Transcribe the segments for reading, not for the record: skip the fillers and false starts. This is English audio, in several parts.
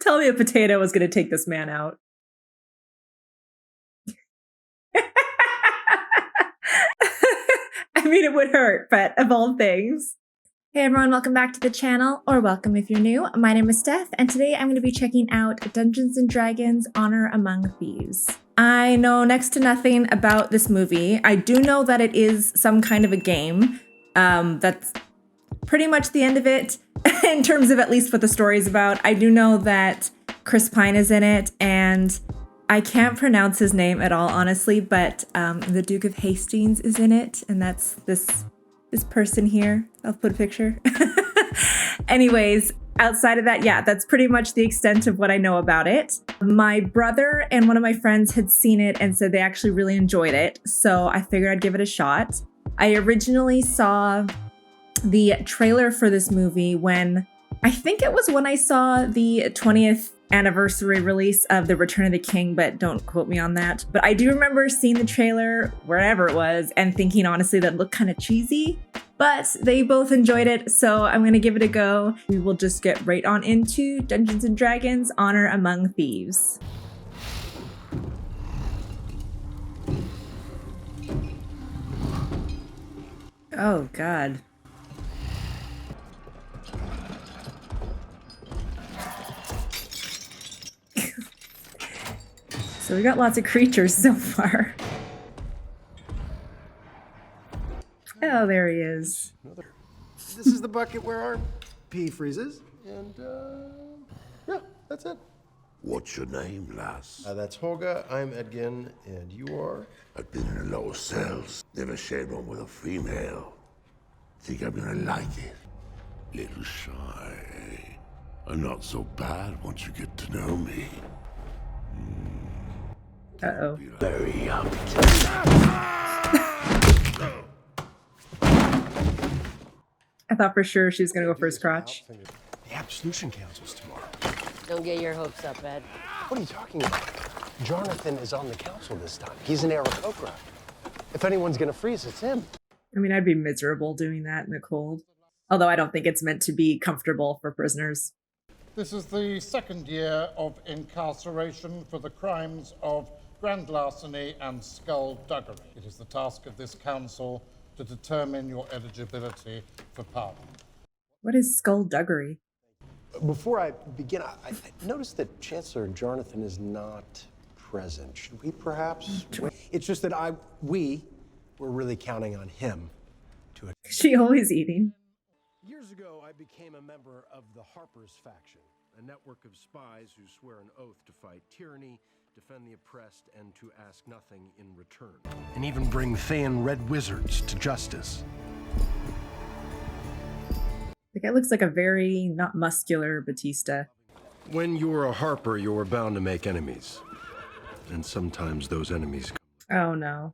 Tell me a potato was going to take this man out. I mean, it would hurt, but of all things. Hey everyone, welcome back to the channel, or welcome if you're new. My name is Steph, and today I'm going to be checking out Dungeons & Dragons Honor Among Thieves. I know next to nothing about this movie. I do know that it is some kind of a game. That's pretty much the end of it, in terms of at least what the story is about. I do know that Chris Pine is in it, and I can't pronounce his name at all, honestly, but the Duke of Hastings is in it, and that's this person here. I'll put a picture. Anyways, outside of that, yeah, that's pretty much the extent of what I know about it. My brother and one of my friends had seen it and said they actually really enjoyed it, so I figured I'd give it a shot. I originally saw the trailer for this movie when I saw the 20th anniversary release of The Return of the King, but don't quote me on that. But I do remember seeing the trailer wherever it was and thinking honestly that looked kind of cheesy, but they both enjoyed it, so I'm gonna give it a go. We will just get right on into Dungeons & Dragons Honor Among Thieves. Oh God. So we got lots of creatures so far. Oh, there he is. This is the bucket where our pee freezes, and yeah, that's it. What's your name, lass? That's Holga, I'm Edgin, and you are? I've been in a lower cells. Never shared one with a female. Think I'm gonna like it. Little shy, eh? I'm not so bad once you get to know me. Uh-oh. Very up. I thought for sure she was gonna go first crotch. The Absolution Council's tomorrow. Don't get your hopes up, Ed. What are you talking about? Jonathan is on the council this time. He's an Aarakocra. If anyone's gonna freeze, it's him. I mean, I'd be miserable doing that in the cold. Although I don't think it's meant to be comfortable for prisoners. This is the second year of incarceration for the crimes of grand larceny and skullduggery. It is the task of this council to determine your eligibility for pardon. What is skullduggery? Before I begin, I noticed that Chancellor Jonathan is not present. Should we perhaps? It's just that we were really counting on him to. She always eating. Years ago, I became a member of the Harper's faction, a network of spies who swear an oath to fight tyranny, defend the oppressed, and to ask nothing in return. And even bring Thayan red wizards to justice. The guy looks like a very not muscular Batista. When you're a Harper, you're bound to make enemies. And sometimes those enemies come. Oh no.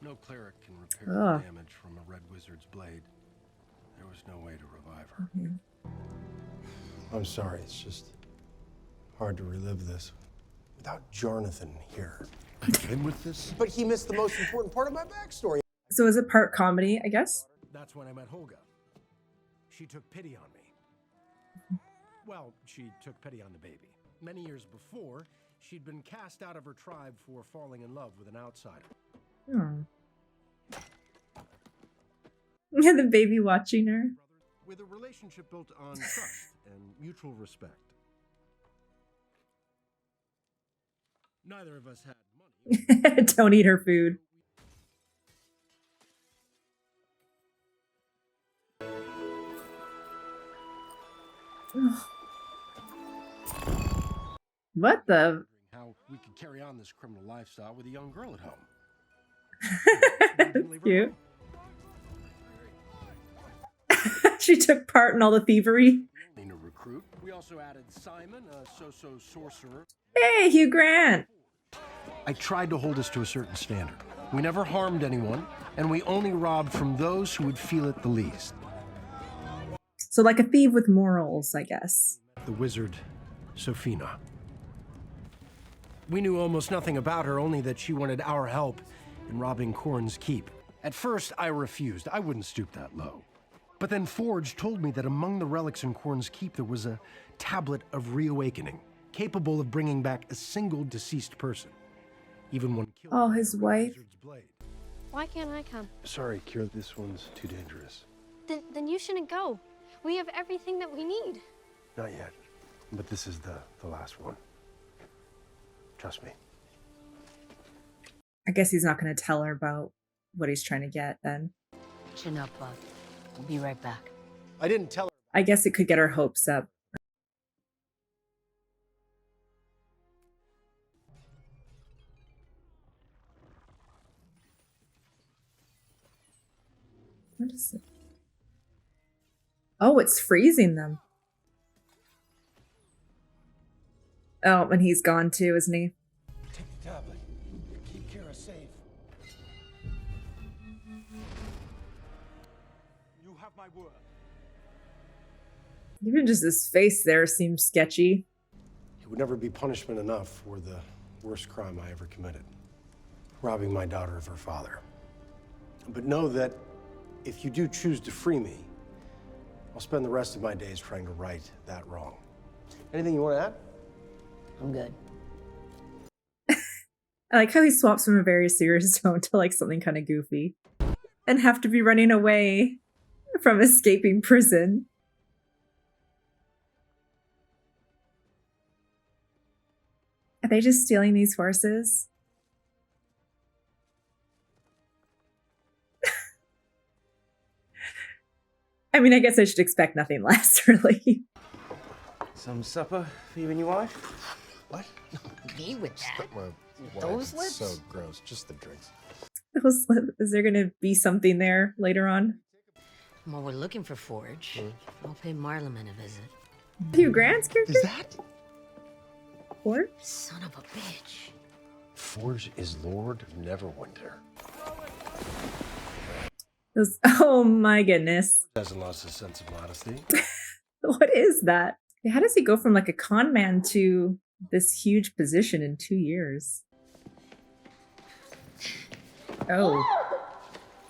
No cleric can repair the damage from a red wizard's blade. There was no way to revive her. I'm sorry, it's just hard to relive this without Jonathan here. Again with this? But he missed the most important part of my backstory. So is it part comedy, I guess? That's when I met Holga. She took pity on me. Well, she took pity on the baby. Many years before, she'd been cast out of her tribe for falling in love with an outsider. Oh. Yeah, the baby watching her. With a relationship built on trust and mutual respect. Neither of us had money. Don't eat her food. What the? How we could carry on this criminal lifestyle with a young girl at home. That's cute. She took part in all the thievery. A recruit. We also added Simon, a so-so sorcerer. Hey, Hugh Grant. I tried to hold us to a certain standard. We never harmed anyone, and we only robbed from those who would feel it the least. So like a thief with morals, I guess. The wizard, Sophina. We knew almost nothing about her, only that she wanted our help in robbing Korn's keep. At first, I refused. I wouldn't stoop that low. But then Forge told me that among the relics in Korn's keep there was a tablet of reawakening, capable of bringing back a single deceased person, even one killed. Oh, by his a wife. wizard's blade. Why can't I come? Sorry, Kira, this one's too dangerous. Then you shouldn't go. We have everything that we need. Not yet, but this is the last one. Trust me. I guess he's not going to tell her about what he's trying to get then. Chin up, Bug. We'll be right back. I didn't tell her. I guess it could get her hopes up. What is it? Oh, it's freezing them. Oh, and he's gone too, isn't he? Take the tablet. Keep Kira safe. You have my word. Even just his face there seems sketchy. It would never be punishment enough for the worst crime I ever committed. Robbing my daughter of her father. But know that if you do choose to free me, I'll spend the rest of my days trying to right that wrong. Anything you want to add? I'm good. I like how he swaps from a very serious tone to like something kind of goofy. And have to be running away from escaping prison. Are they just stealing these horses? I mean, I guess I should expect nothing less, really. Some supper for you and your wife? What? Me with that. Those lips? So gross. Just the drinks. Is there gonna be something there later on? While we're looking for Forge, I'll pay Marleman a visit. Hugh Grant's character? Is that? Or? Son of a bitch. Forge is Lord of Neverwinter. Oh my goodness. Hasn't lost his sense of modesty. What is that? How does he go from like a con man to this huge position in 2 years? Oh,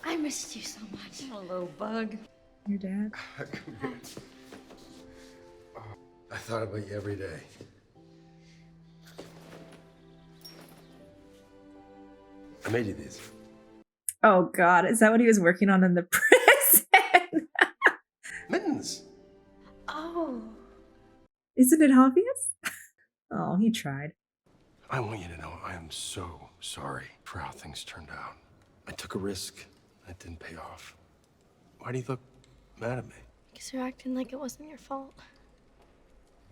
I missed you so much. Hello, Bug. your dad? I thought about you every day. I made you these. Oh God, is that what he was working on in the prison? Mittens. Oh. Isn't it obvious? Oh, he tried. I want you to know I am so sorry for how things turned out. I took a risk that didn't pay off. Why do you look mad at me? Because you're acting like it wasn't your fault.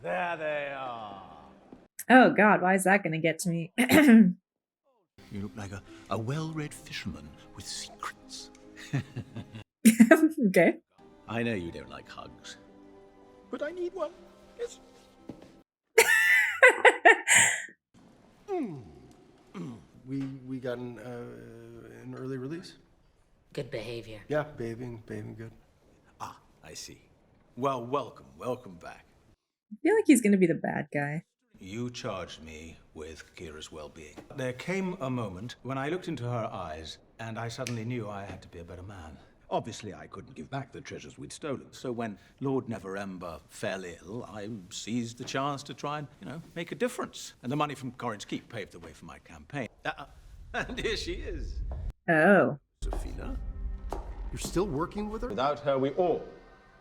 There they are. Oh God, why is that gonna get to me? You look like a well-read fisherman with secrets. Okay. I know you don't like hugs, but I need one. Yes. We got an early release? Good behavior. Yeah, bathing good. Ah, I see. Well, welcome back. I feel like he's gonna be the bad guy. You charged me with Kira's well-being. There came a moment when I looked into her eyes, and I suddenly knew I had to be a better man. Obviously, I couldn't give back the treasures we'd stolen. So when Lord Neverember fell ill, I seized the chance to try and, make a difference. And the money from Corrin's Keep paved the way for my campaign. And here she is. Oh. Sophina. You're still working with her? Without her, we all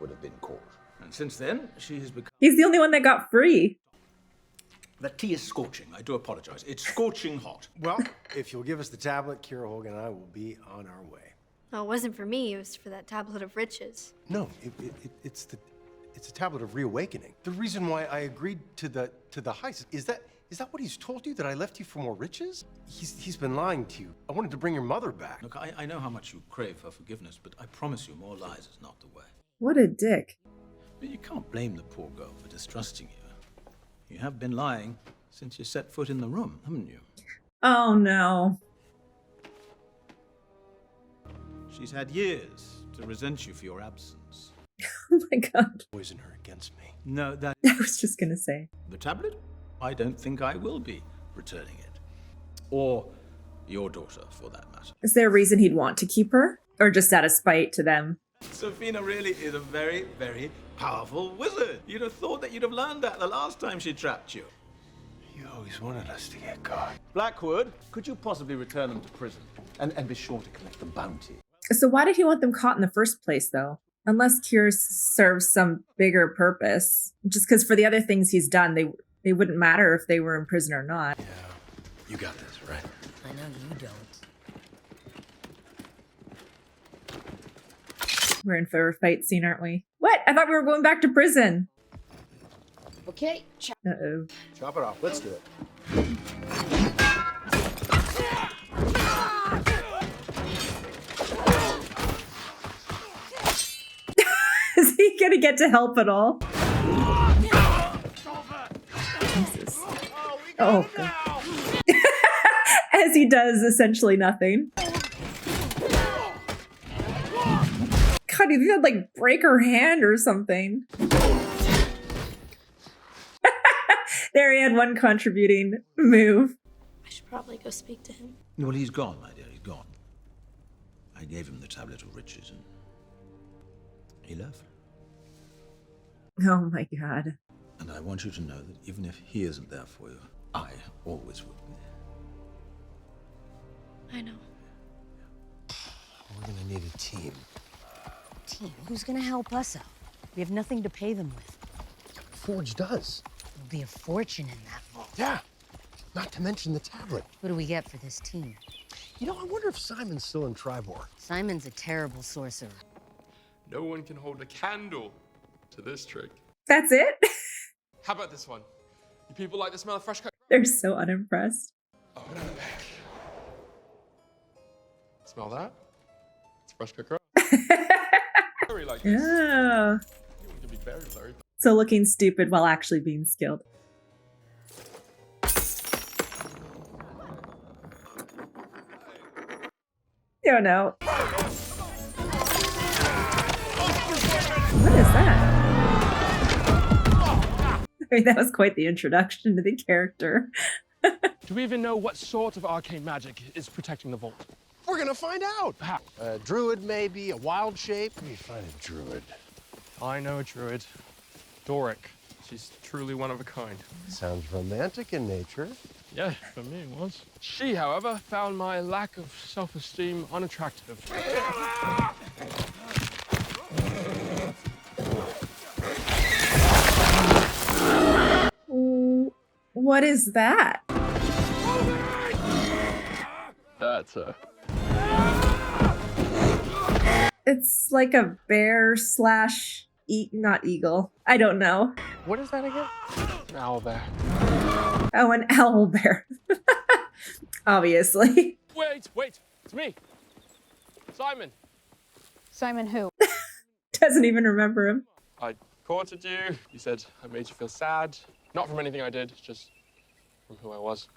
would have been caught. And since then, she has become... He's the only one that got free. The tea is scorching. I do apologize. It's scorching hot. Well, if you'll give us the tablet, Kira Hogan and I will be on our way. No, it wasn't for me. It was for that tablet of riches. No, it's a tablet of reawakening. The reason why I agreed to the heist is that what he's told you, that I left you for more riches? He's been lying to you. I wanted to bring your mother back. Look, I know how much you crave her forgiveness, but I promise you more lies is not the way. What a dick. But you can't blame the poor girl for distrusting you. You have been lying since you set foot in the room, haven't you? Oh no. She's had years to resent you for your absence. Oh my God. Poison her against me. No, that... I was just gonna say. The tablet? I don't think I will be returning it. Or your daughter, for that matter. Is there a reason he'd want to keep her? Or just out of spite to them? Sofina really is a very, very powerful wizard. You'd have thought that you'd have learned that the last time she trapped you. You always wanted us to get caught. Blackwood, could you possibly return them to prison? And be sure to collect the bounty. So why did he want them caught in the first place, though? Unless Cure serves some bigger purpose. Just because for the other things he's done, they wouldn't matter if they were in prison or not. Yeah, you got this, right? I know you don't. We're in for a fight scene, aren't we? What? I thought we were going back to prison. Okay. Uh-oh. Chop it off. Let's do it. Is he gonna get to help at all? Jesus. Oh, God. As he does essentially nothing. God, you think that'd like break her hand or something? There he had one contributing move. I should probably go speak to him. Well, he's gone, my dear, he's gone. I gave him the tablet of riches and he left. Oh my God. And I want you to know that even if he isn't there for you, I always will be. I know. We're gonna need a team. Team, who's gonna help us out? We have nothing to pay them with. Forge does. There'll be a fortune in that vault. Yeah. Not to mention the tablet. What do we get for this team? You know, I wonder if Simon's still in Tribor. Simon's a terrible sorcerer. No one can hold a candle to this trick. That's it? How about this one? You people like the smell of fresh cut? They're so unimpressed. Oh, another bag. Smell that? It's fresh cut. Very like this. Yeah. You can be very, very. So looking stupid while actually being skilled. Oh no. What is that? I mean, that was quite the introduction to the character. Do we even know what sort of arcane magic is protecting the vault? We're gonna find out. How? A druid, maybe, a wild shape. Let me find a druid. I know a druid. Doric. She's truly one of a kind. Sounds romantic in nature. Yeah, for me it was. She, however, found my lack of self-esteem unattractive. What is that? That's her. It's like a bear slash not eagle. I don't know. What is that again? An owlbear. Oh, an owl bear. Obviously. Wait, it's me. Simon. Simon who? Doesn't even remember him. I courted you. You said I made you feel sad. Not from anything I did, just from who I was.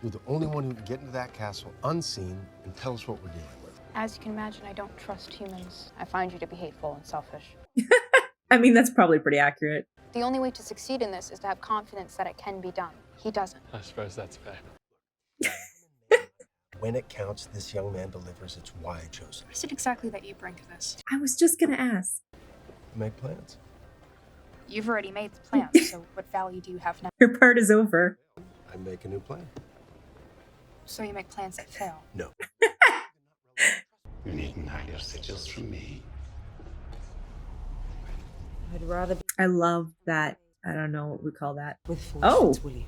You're the only one who can get into that castle unseen and tell us what we're dealing with. As you can imagine, I don't trust humans. I find you to be hateful and selfish. I mean, that's probably pretty accurate. The only way to succeed in this is to have confidence that it can be done. He doesn't. I suppose that's fair. When it counts, this young man delivers. It's why I chose him. What is it exactly that you bring to this? I was just gonna ask. Make plans. You've already made the plans, so what value do you have now? Your part is over. I make a new plan. So you make plans that fail. No. You needn't hide your sigils from me. I'd rather be I love that. I don't know what we call that. with Forge Oh. Fitzwilliam.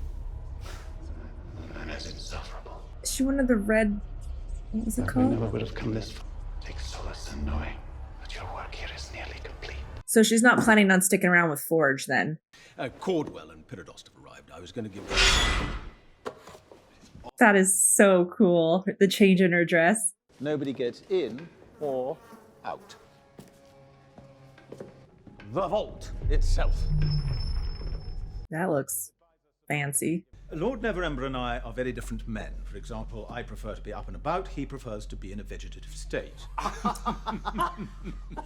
I'm as insufferable. Is she one of the red... What was it I called? never would have come this far. Take solace in knowing that your work here is nearly complete. So she's not planning on sticking around with Forge then. Cordwell and Pyridost have arrived. I was going to give That is so cool. The change in her dress. Nobody gets in or out. The vault itself. That looks fancy. Lord Neverember and I are very different men. For example, I prefer to be up and about. He prefers to be in a vegetative state.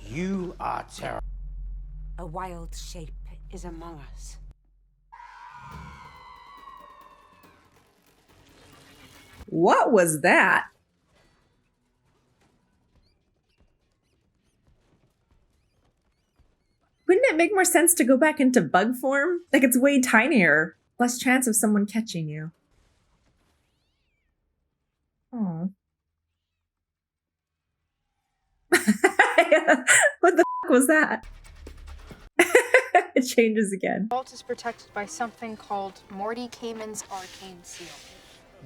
You are terrible. A wild shape is among us. What was that? Wouldn't it make more sense to go back into bug form? Like, it's way tinier. Less chance of someone catching you. Oh. What the f was that? It changes again. The vault is protected by something called Morty Cayman's Arcane Seal.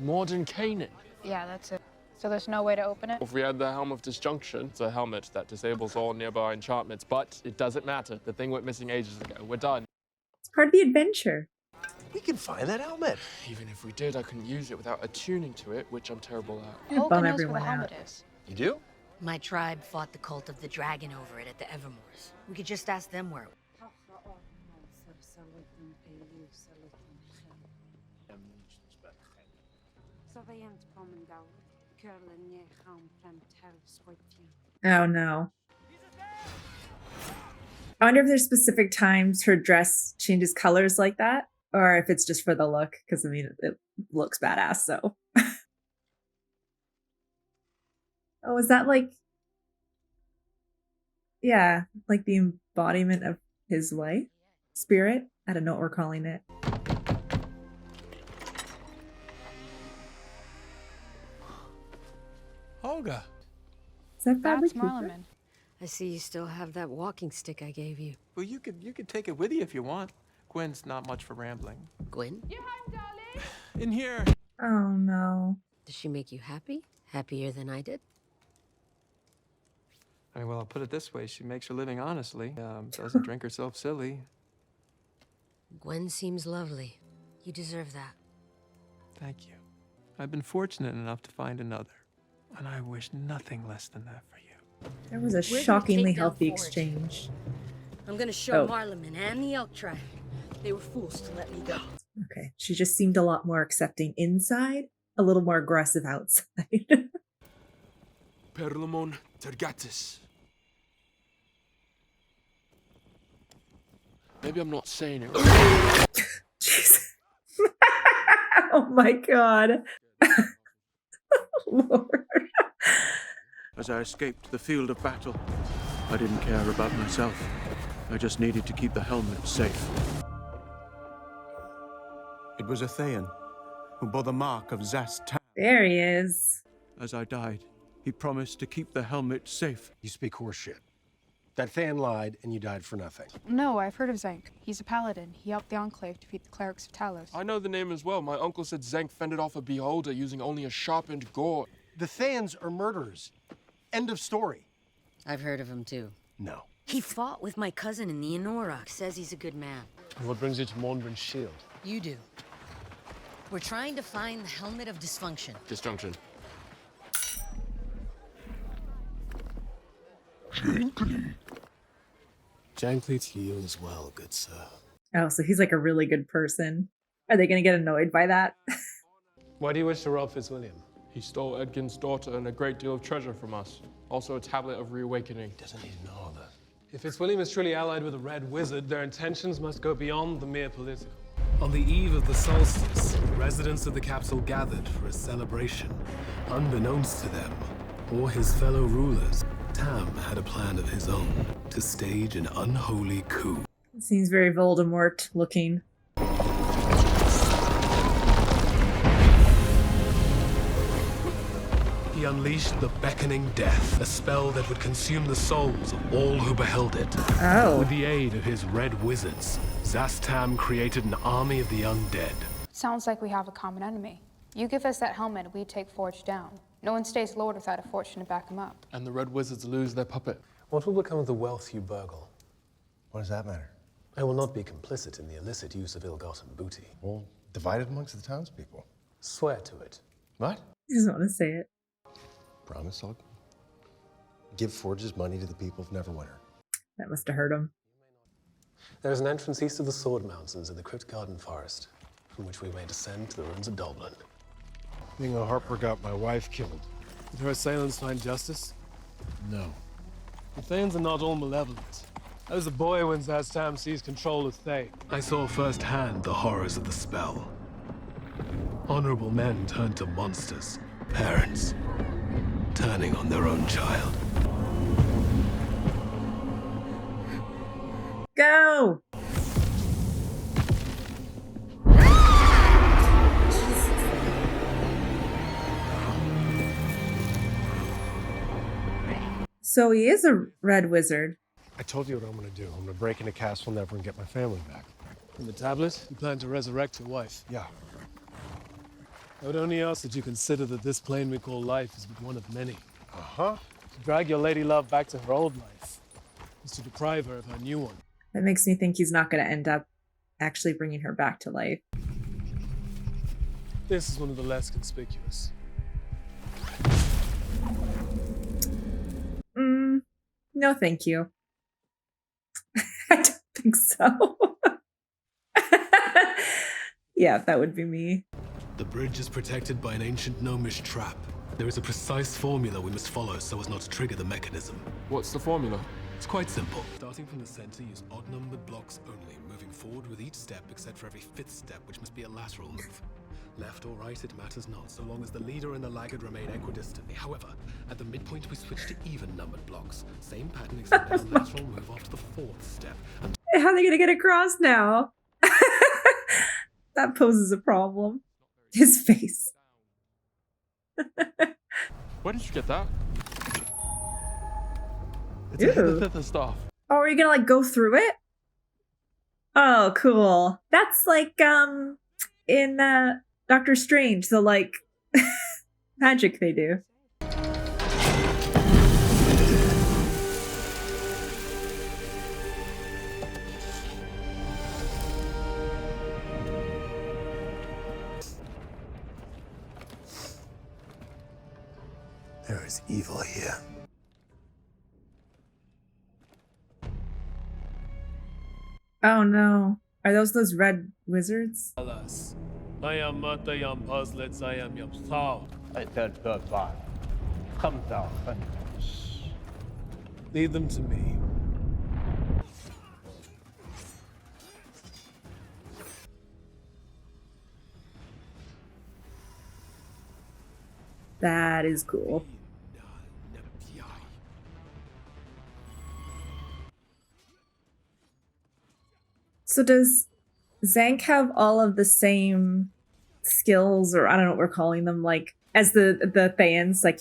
Modern Canaan. Yeah, that's it. So there's no way to open it? If we had the Helm of Disjunction, it's a helmet that disables all nearby enchantments, but it doesn't matter. The thing went missing ages ago. We're done. It's part of the adventure. We can find that helmet. Even if we did, I couldn't use it without attuning to it, which I'm terrible at. Gonna Hope bum knows where everyone the helmet out. is. You do? My tribe fought the cult of the dragon over it at the Evermoors. We could just ask them where. Oh no. I wonder if there's specific times her dress changes colors like that, or if it's just for the look, because I mean, it looks badass, so. Oh, is that like, yeah, like the embodiment of his wife? Spirit? I don't know what we're calling it. Olga. Is that Bradley That's Cooper? Marleman. I see you still have that walking stick I gave you. Well, you could take it with you if you want. Gwen's not much for rambling. Gwen? In here. Oh no. Does she make you happy? Happier than I did? I mean, well, I'll put it this way. She makes her living honestly. Doesn't drink herself silly. Gwen seems lovely. You deserve that. Thank you. I've been fortunate enough to find another. And I wish nothing less than that for you. There was a gonna shockingly take down healthy Forge. exchange. I'm gonna show Oh. Marleman and the Elk tribe. They were fools to let me go. Okay, she just seemed a lot more accepting inside, a little more aggressive outside. Perlamon Tergatis. Maybe I'm not saying it right. Jeez. Oh my god. Lord. As I escaped the field of battle, I didn't care about myself. I just needed to keep the helmet safe. It was a Thayan who bore the mark of Zastan. There he is. As I died, he promised to keep the helmet safe. You speak horseshit. That Than lied, and you died for nothing. No, I've heard of Zank. He's a paladin. He helped the Enclave defeat the clerics of Talos. I know the name as well. My uncle said Zank fended off a beholder using only a sharpened gore. The Thans are murderers. End of story. I've heard of him too. No. He fought with my cousin in the Inorok. Says he's a good man. What brings you to Mondrin's shield? You do. We're trying to find the helmet of dysfunction. Disjunction. Jankly to you as well, good sir. Oh, so he's like a really good person. Are they gonna get annoyed by that? Why do you wish to rob Fitzwilliam? He stole Edgin's daughter and a great deal of treasure from us. Also a tablet of reawakening. Doesn't need to know all that. If Fitzwilliam is truly allied with a Red Wizard, their intentions must go beyond the mere political. On the eve of the solstice, residents of the capsule gathered for a celebration. Unbeknownst to them, or his fellow rulers, Tam had a plan of his own to stage an unholy coup. Seems very Voldemort looking. He unleashed the Beckoning Death, a spell that would consume the souls of all who beheld it. Oh. With the aid of his Red Wizards, Zastam created an army of the undead. Sounds like we have a common enemy. You give us that helmet, we take Forge down. No one stays lord without a fortune to back him up. And the Red Wizards lose their puppet. What will become of the wealth you burgle? What does that matter? I will not be complicit in the illicit use of ill-gotten booty. Well, divided amongst the townspeople. Swear to it. What? He doesn't want to say it. Promise I'll give Forge's money to the people of Neverwinter. That must have hurt him. There is an entrance east of the Sword Mountains in the Crypt Garden Forest, from which we may descend to the ruins of Dublin. Being a Harper got my wife killed. Did her assailants find justice? No. The Thanes are not all malevolent. I was a boy when Zastam seized control of Thane. I saw firsthand the horrors of the spell. Honorable men turn to monsters. Parents turning on their own child. Go! So he is a red wizard. I told you what I'm gonna do. I'm gonna break into Castle Never and get my family back. And the tablet? You plan to resurrect your wife? Yeah. I would only ask that you consider that this plane we call life is but one of many. Uh-huh. To drag your lady love back to her old life is to deprive her of her new one. That makes me think he's not going to end up actually bringing her back to life. This is one of the less conspicuous. No, thank you. I don't think so. Yeah, that would be me. The bridge is protected by an ancient gnomish trap. There is a precise formula we must follow so as not to trigger the mechanism. What's the formula? It's quite simple. Starting from the center, use odd-numbered blocks only, moving forward with each step except for every fifth step, which must be a lateral move. Left or right, it matters not, so long as the leader and the laggard remain equidistant. However, at the midpoint, we switch to even-numbered blocks. Same pattern except a lateral move after the fourth step. How are they going to get across now? That poses a problem. His face. Where did you get that? It's Ew. the stuff. Oh, are you gonna like go through it? Oh, cool. That's like in Doctor Strange, the like magic they do. There is evil here. Oh no. Are those red wizards? Alas, I am Matayam Puzzlets, I am Yapsal. Lead them to me. That is cool. So does Zank have all of the same skills, or I don't know what we're calling them, like as the Thayans, like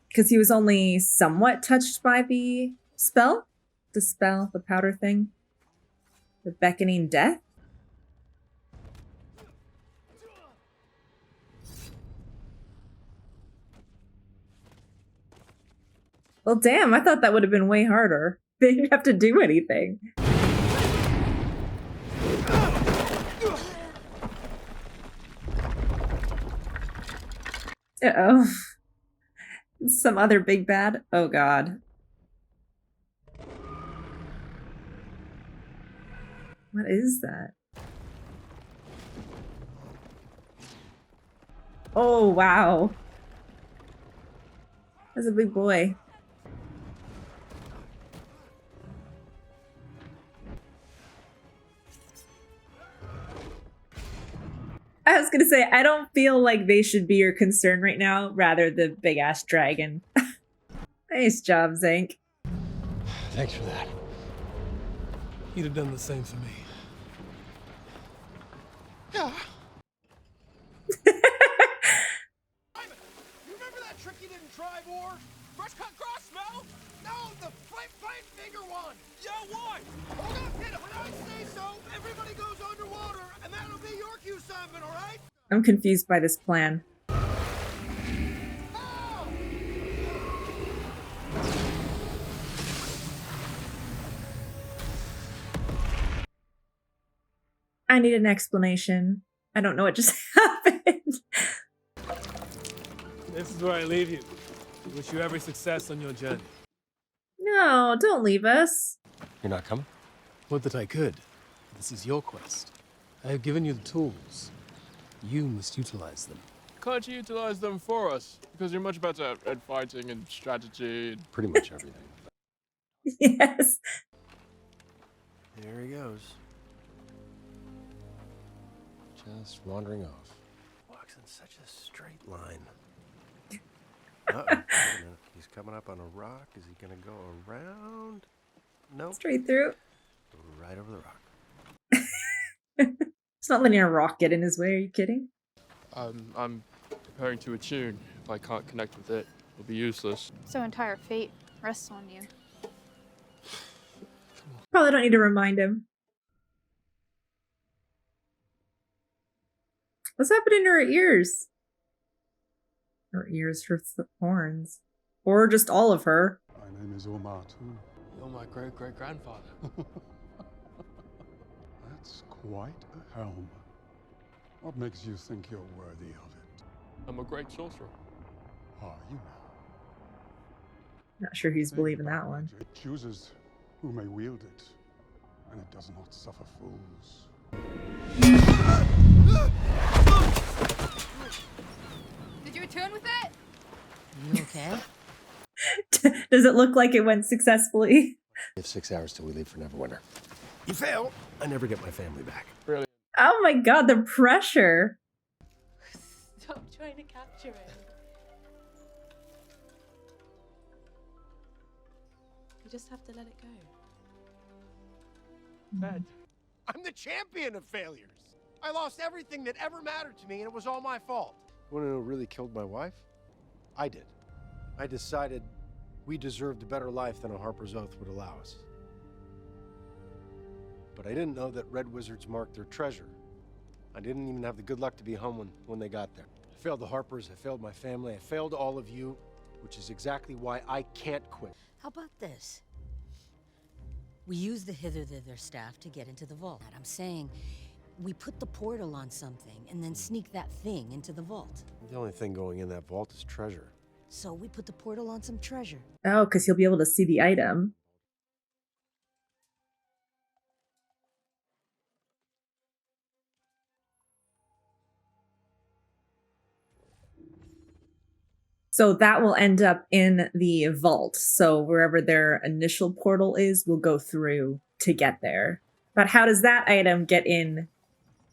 because he was only somewhat touched by the spell? The powder thing? The beckoning death? Well, damn, I thought that would have been way harder. They didn't have to do anything. Uh-oh. Some other big bad? Oh, God. What is that? Oh, wow. That's a big boy. I was gonna say, I don't feel like they should be your concern right now, rather the big-ass dragon. Nice job, Zank. Thanks for that. You'd have done the same for me. Yeah. You remember that trick you didn't try, War? Fresh cut cross smell? No, the fight finger one! Yeah, why? Hold on, kid. When I say so, everybody goes underwater, and that'll be your cue, Simon, all right? I'm confused by this plan. I need an explanation. I don't know what just happened. This is where I leave you. Wish you every success on your journey. No, don't leave us. You're not coming? Would that I could. This is your quest. I have given you the tools. You must utilize them. Can't you utilize them for us? Because you're much better at fighting and strategy and Pretty much everything. Yes. There he goes. Just wandering off. in such a straight line. Uh-oh. He's coming up on a rock. Is he gonna go around? Nope. Straight through. Right over the rock. It's not letting a rock get in his way. Are you kidding? I'm preparing to attune. If I can't connect with it, it'll be useless. So entire fate rests on you. Probably don't need to remind him. What's happening to her ears? Her ears, her horns. Or just all of her. My name is Omar too. You're my great-great-grandfather. That's quite a helm. What makes you think you're worthy of it? I'm a great sorcerer. Are you now? Not sure he's believing that one. It chooses who may wield it, and it does not suffer fools. Did you attune with it? You okay? Does it look like it went successfully? We have 6 hours till we leave for Neverwinter. You fail, I never get my family back. Really? Oh my god, the pressure. Stop trying to capture it. You just have to let it go. Bed. I'm the champion of failures. I lost everything that ever mattered to me, and it was all my fault. You want to know who really killed my wife? I did. I decided we deserved a better life than a Harper's Oath would allow us. But I didn't know that red wizards marked their treasure. I didn't even have the good luck to be home when they got there. I failed the Harpers, I failed my family, I failed all of you, which is exactly why I can't quit. How about this? We use the hither-thither staff to get into the vault. I'm saying we put the portal on something and then sneak that thing into the vault. The only thing going in that vault is treasure. So we put the portal on some treasure. Oh, because he'll be able to see the item. So that will end up in the vault. So wherever their initial portal is, we'll go through to get there. But how does that item get in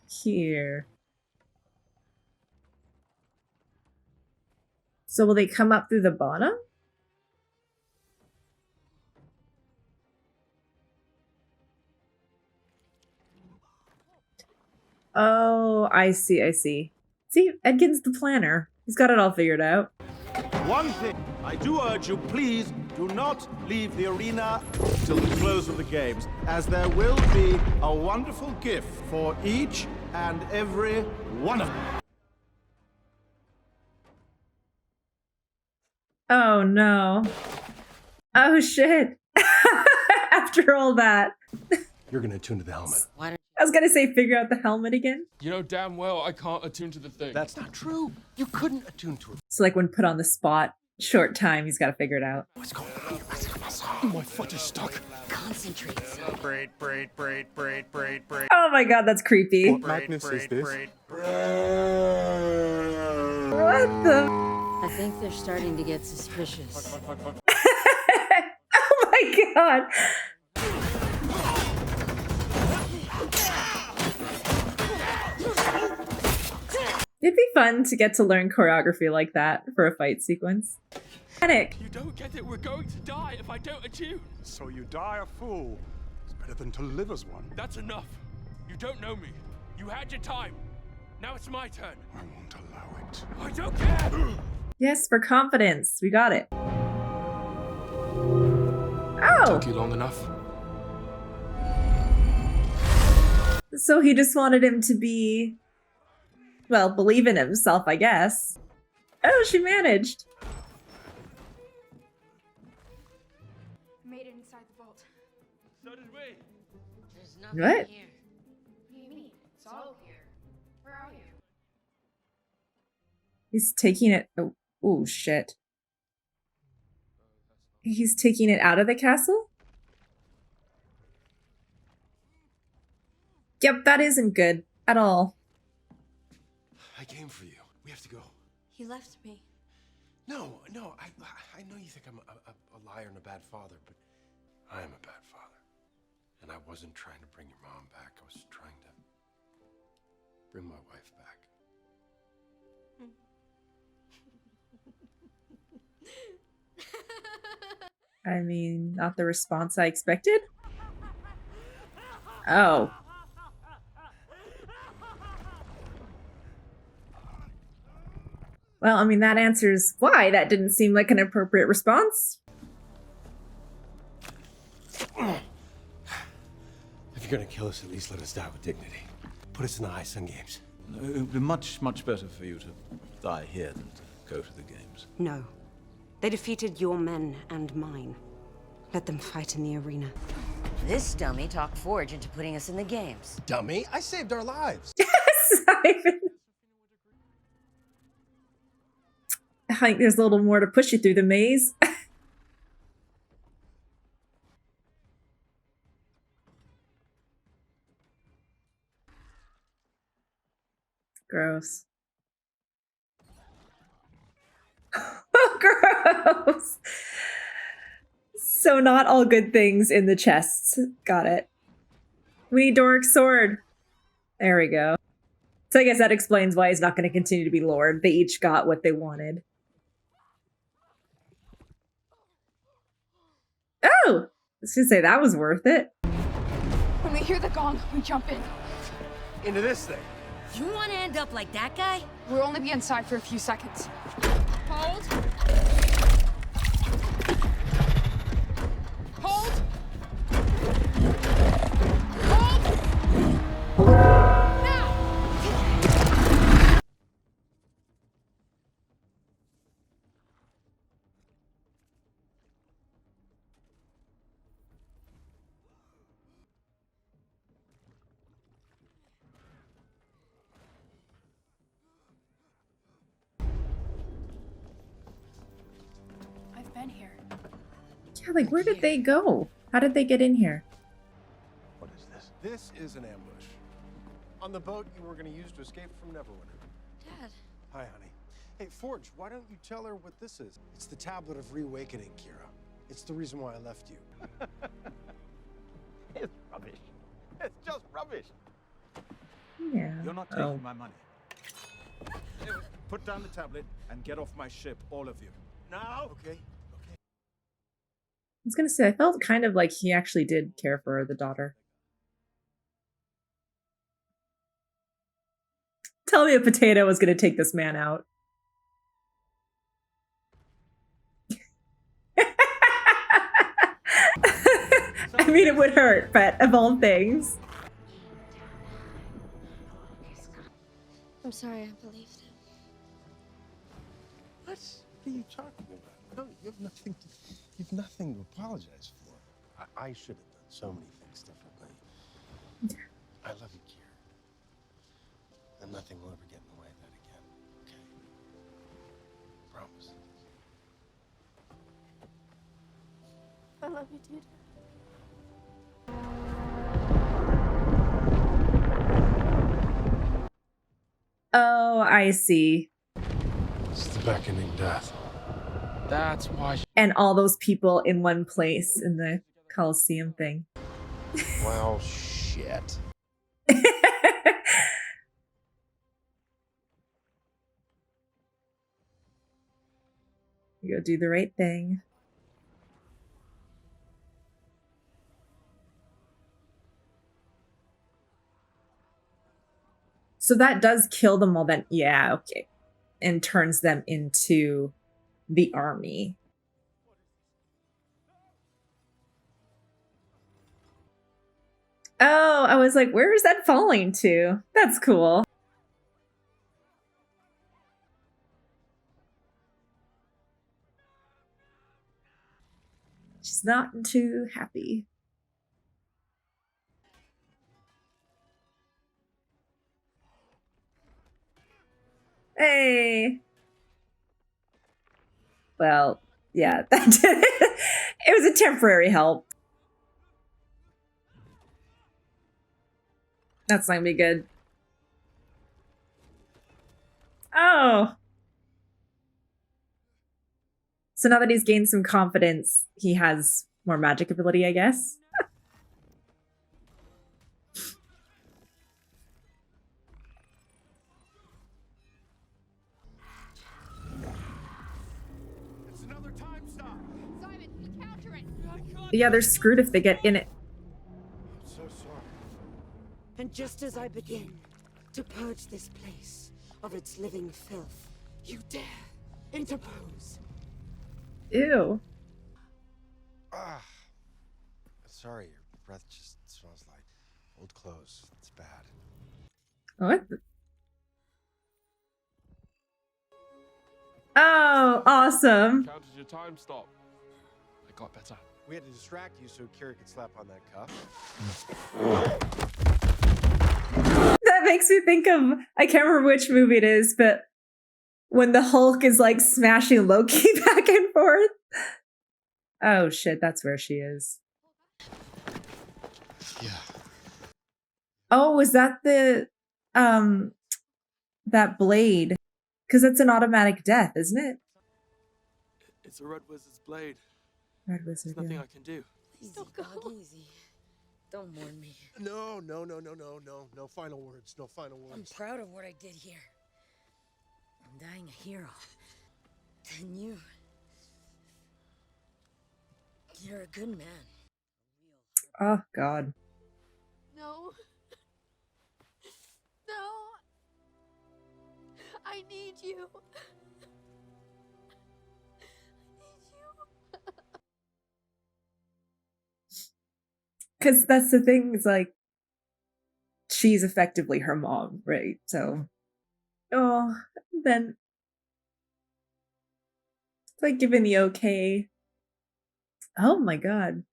here? So will they come up through the bottom? Oh, I see, I see. See, Edgin's the planner. He's got it all figured out. One thing, I do urge you, please do not leave the arena till the close of the games, as there will be a wonderful gift for each and every one of you. Oh no. Oh shit. After all that. You're gonna attune to the helmet. I was gonna say figure out the helmet again. You know damn well I can't attune to the thing. That's not true. You couldn't attune to it. So like when put on the spot, short time, he's gotta figure it out. What's going on? My foot is stuck. Concentrate. Braid. Oh my god, that's creepy. What madness is this? What the? I think they're starting to get suspicious. Oh my god. It'd be fun to get to learn choreography like that for a fight sequence. Panic. You don't get it. We're going to die if I don't attune. So you die a fool. It's better than to live as one. That's enough. You don't know me. You had your time. Now it's my turn. I won't allow it. I don't care. Yes, for confidence. We got it. Oh! Took you long enough. So he just wanted him to be, well, believe in himself, I guess. Oh, she managed. Made it inside the vault. So did we. There's nothing What? here. What do you mean? It's all here. Where are you? He's taking it. Oh, shit. He's taking it out of the castle? Yep, that isn't good at all. I came for you. We have to go. He left me. No. I know you think I'm a liar and a bad father, but I am a bad father. And I wasn't trying to bring your mom back. I was trying to bring my wife back. I mean, not the response I expected. Oh. Well, I mean, that answers why that didn't seem like an appropriate response. If you're gonna kill us, at least let us die with dignity. Put us in the High Sun Games. It would be much, much better for you to die here than to go to the games. No. They defeated your men and mine. Let them fight in the arena. This dummy talked Forge into putting us in the games. Dummy, I saved our lives. Simon. I think there's a little more to push you through the maze. Gross. Gross. So not all good things in the chests. Got it. We need Doric's sword. There we go. So I guess that explains why he's not going to continue to be Lord. They each got what they wanted. Oh! I was gonna say that was worth it. When we hear the gong, we jump in. Into this thing. You want to end up like that guy? We'll only be inside for a few seconds. Hold. Hold. Hold. Now. I've been here. Yeah, like where did they go? How did they get in here? What is this? This is an ambush. On the boat you were going to use to escape from Neverwinter. Dad. Hi, honey. Hey, Forge, why don't you tell her what this is? It's the Tablet of Reawakening, Kira. It's the reason why I left you. It's rubbish. It's just rubbish. Yeah. You're not taking my money. Anyway, put down the tablet and get off my ship, all of you. Now? Okay. I was gonna say, I felt kind of like he actually did care for the daughter. Tell me a potato was gonna take this man out. I mean, it would hurt, but of all things. I'm sorry I believed him. What are you talking about? No, you have nothing to apologize for. I should have done so many things differently. I love you, Kira. And nothing will ever get in the way of that again. Okay? Promise. I love you too, Dad. Oh, I see. It's the beckoning death. That's why. And all those people in one place in the Coliseum thing. Well, shit. You go do the right thing. So that does kill them all then. Yeah, okay. And turns them into the army. Oh, I was like, where is that falling to? That's cool. She's not too happy. Hey. Well, yeah, that did it. It was a temporary help. That's not gonna be good. Oh. So now that he's gained some confidence, he has more magic ability, I guess. It's another time stop. Simon, we counter it. Yeah, they're screwed if they get in it. I'm so sorry. And just as I begin to purge this place of its living filth, you dare interpose. Ew. Ah. Sorry, your breath just smells like old clothes. It's bad. What? Oh, awesome. Counted your time, stop. I got better. We had to distract you so Kira could slap on that cuff. That makes me think of, I can't remember which movie it is, but when the Hulk is like smashing Loki back and forth. Oh shit, that's where she is. Yeah. Oh, was that the, that blade? Because it's an automatic death, isn't it? It's a Red Wizard's blade. Red Wizard, There's nothing yeah. I can do. Easy, dog, easy. Don't mourn me. No final words. No final I'm words. proud of what I did here. I'm dying a hero. And you're a good man. Oh, God. No. No. I need you. Because that's the thing, is like, she's effectively her mom, right? So, oh, then it's like giving the okay. Oh my God.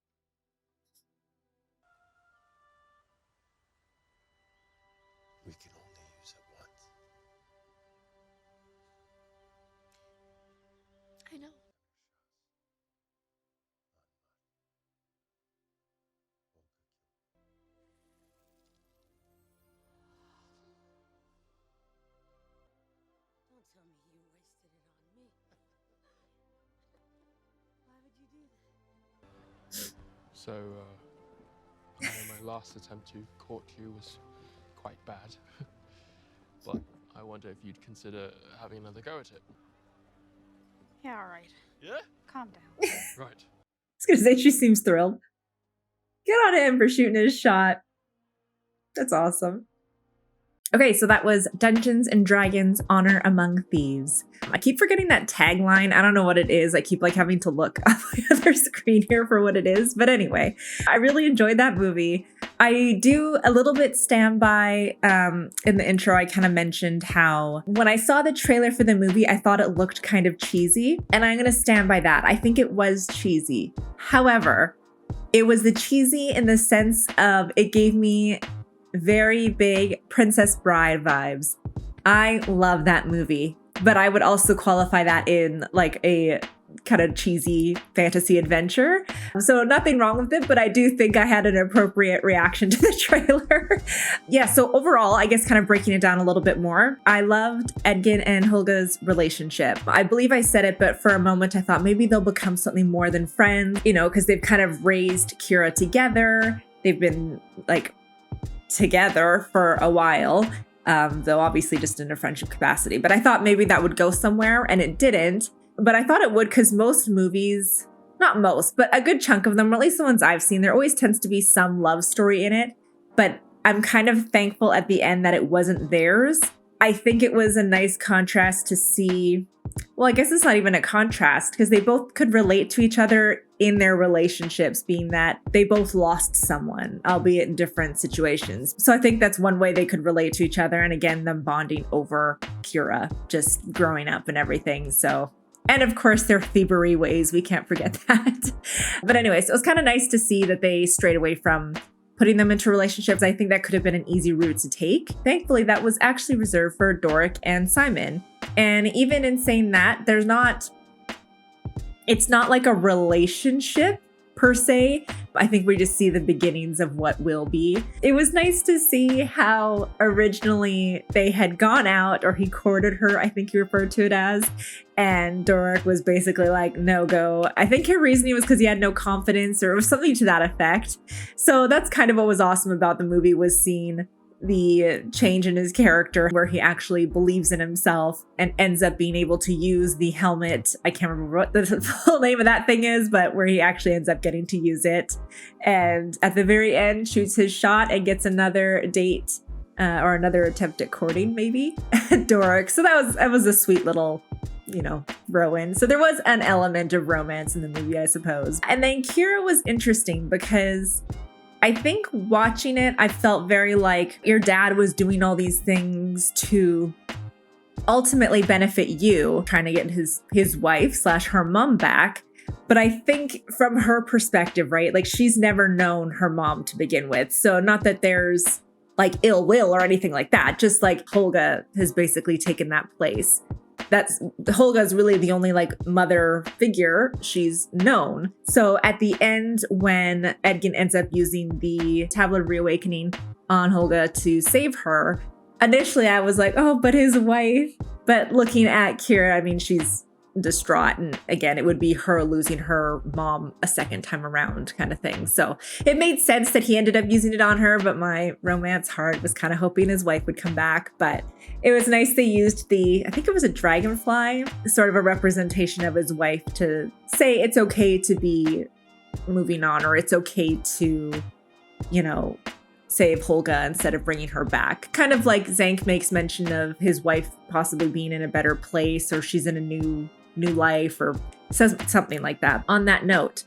We can only use it once. I know. Don't tell me you wasted it on me. Why would you do that? So, I know my last attempt to court you was quite bad. But I wonder if you'd consider having another go at it. Yeah, all right. Yeah? Calm down. Right. I was gonna say, she seems thrilled. Good on him for shooting his shot. That's awesome. Okay, so that was Dungeons and Dragons Honor Among Thieves. I keep forgetting that tagline. I don't know what it is. I keep like having to look on my other screen here for what it is. But anyway, I really enjoyed that movie. I do a little bit stand by, in the intro, I kind of mentioned how when I saw the trailer for the movie, I thought it looked kind of cheesy. And I'm going to stand by that. I think it was cheesy. However, it was the cheesy in the sense of it gave me very big Princess Bride vibes. I love that movie, but I would also qualify that in like a kind of cheesy fantasy adventure. So nothing wrong with it, but I do think I had an appropriate reaction to the trailer. Yeah, so overall, I guess kind of breaking it down a little bit more, I loved Edgin and Hulga's relationship. I believe I said it, but for a moment I thought maybe they'll become something more than friends, you know, because they've kind of raised Kira together. They've been like together for a while, though obviously just in a friendship capacity. But I thought maybe that would go somewhere, and it didn't. But I thought it would, because most movies, not most, but a good chunk of them, or at least the ones I've seen, there always tends to be some love story in it. But I'm kind of thankful at the end that it wasn't theirs. I think it was a nice contrast to see. Well, I guess it's not even a contrast, because they both could relate to each other in their relationships, being that they both lost someone, albeit in different situations. So I think that's one way they could relate to each other. And again, them bonding over Kira, just growing up and everything. So, and of course, their thievery ways, we can't forget that. But anyway, so it was kind of nice to see that they strayed away from putting them into relationships. I think that could have been an easy route to take. Thankfully, that was actually reserved for Doric and Simon. And even in saying that, it's not like a relationship per se. I think we just see the beginnings of what will be. It was nice to see how originally they had gone out, or he courted her, I think he referred to it as, and Doric was basically like, no go. I think her reasoning was because he had no confidence, or it was something to that effect. So that's kind of what was awesome about the movie, was seeing the change in his character where he actually believes in himself and ends up being able to use the helmet. I can't remember what the full name of that thing is, but where he actually ends up getting to use it. And at the very end, shoots his shot and gets another date or another attempt at courting, maybe, Dork. So that was a sweet little, you know, throw-in. So there was an element of romance in the movie, I suppose. And then Kira was interesting because I think watching it, I felt very like your dad was doing all these things to ultimately benefit you, trying to get his wife / her mom back. But I think from her perspective, right, like she's never known her mom to begin with. So not that there's like ill will or anything like that, just like Holga has basically taken that place. Holga's really the only like mother figure she's known. So at the end, when Edgin ends up using the Tablet of Reawakening on Holga to save her, initially I was like, oh, but his wife. But looking at Kira, I mean, she's distraught. And again, it would be her losing her mom a second time around kind of thing. So it made sense that he ended up using it on her, but my romance heart was kind of hoping his wife would come back. But it was nice they used I think it was a dragonfly, sort of a representation of his wife to say it's okay to be moving on, or it's okay to, you know, save Holga instead of bringing her back. Kind of like Zank makes mention of his wife possibly being in a better place, or she's in a new life, or says something like that. On that note,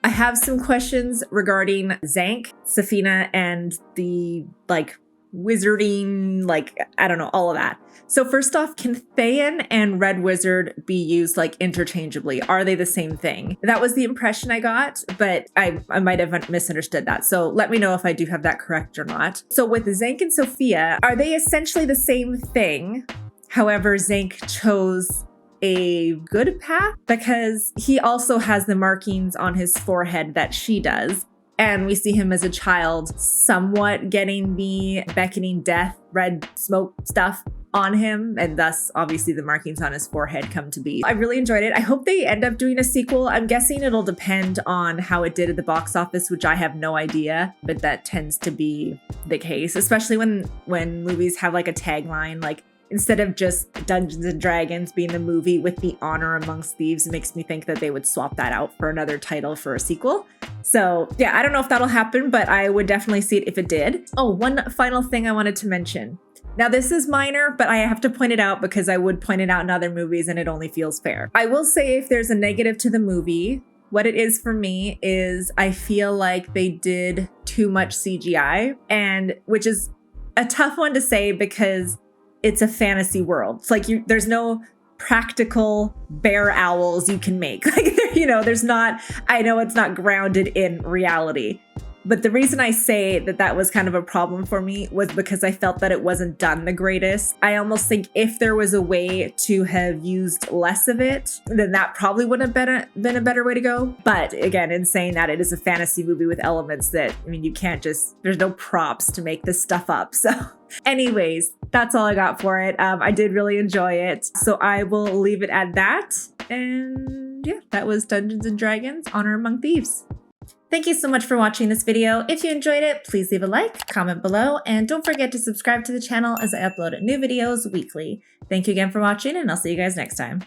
I have some questions regarding Zank, Safina, and the like wizarding, like, I don't know, all of that. So first off, can Thayan and Red Wizard be used like interchangeably? Are they the same thing? That was the impression I got, but I might have misunderstood that. So let me know if I do have that correct or not. So with Zank and Sophia, are they essentially the same thing? However, Zank chose a good path because he also has the markings on his forehead that she does. And we see him as a child somewhat getting the beckoning death, red smoke stuff on him. And thus, obviously, the markings on his forehead come to be. I really enjoyed it. I hope they end up doing a sequel. I'm guessing it'll depend on how it did at the box office, which I have no idea. But that tends to be the case, especially when movies have like a tagline, like, instead of just Dungeons and Dragons being the movie with the honor amongst thieves, it makes me think that they would swap that out for another title for a sequel. So yeah, I don't know if that'll happen, but I would definitely see it if it did. Oh, one final thing I wanted to mention. Now this is minor, but I have to point it out because I would point it out in other movies and it only feels fair. I will say if there's a negative to the movie, what it is for me is I feel like they did too much CGI, and which is a tough one to say because it's a fantasy world. It's like there's no practical bear owls you can make. Like, you know, there's not, I know it's not grounded in reality. But the reason I say that was kind of a problem for me was because I felt that it wasn't done the greatest. I almost think if there was a way to have used less of it, then that probably would have been a better way to go. But again, in saying that, it is a fantasy movie with elements that, I mean, you can't just, there's no props to make this stuff up. So anyways, that's all I got for it. I did really enjoy it. So I will leave it at that. And yeah, that was Dungeons and Dragons: Honor Among Thieves. Thank you so much for watching this video. If you enjoyed it, please leave a like, comment below, and don't forget to subscribe to the channel as I upload new videos weekly. Thank you again for watching, and I'll see you guys next time.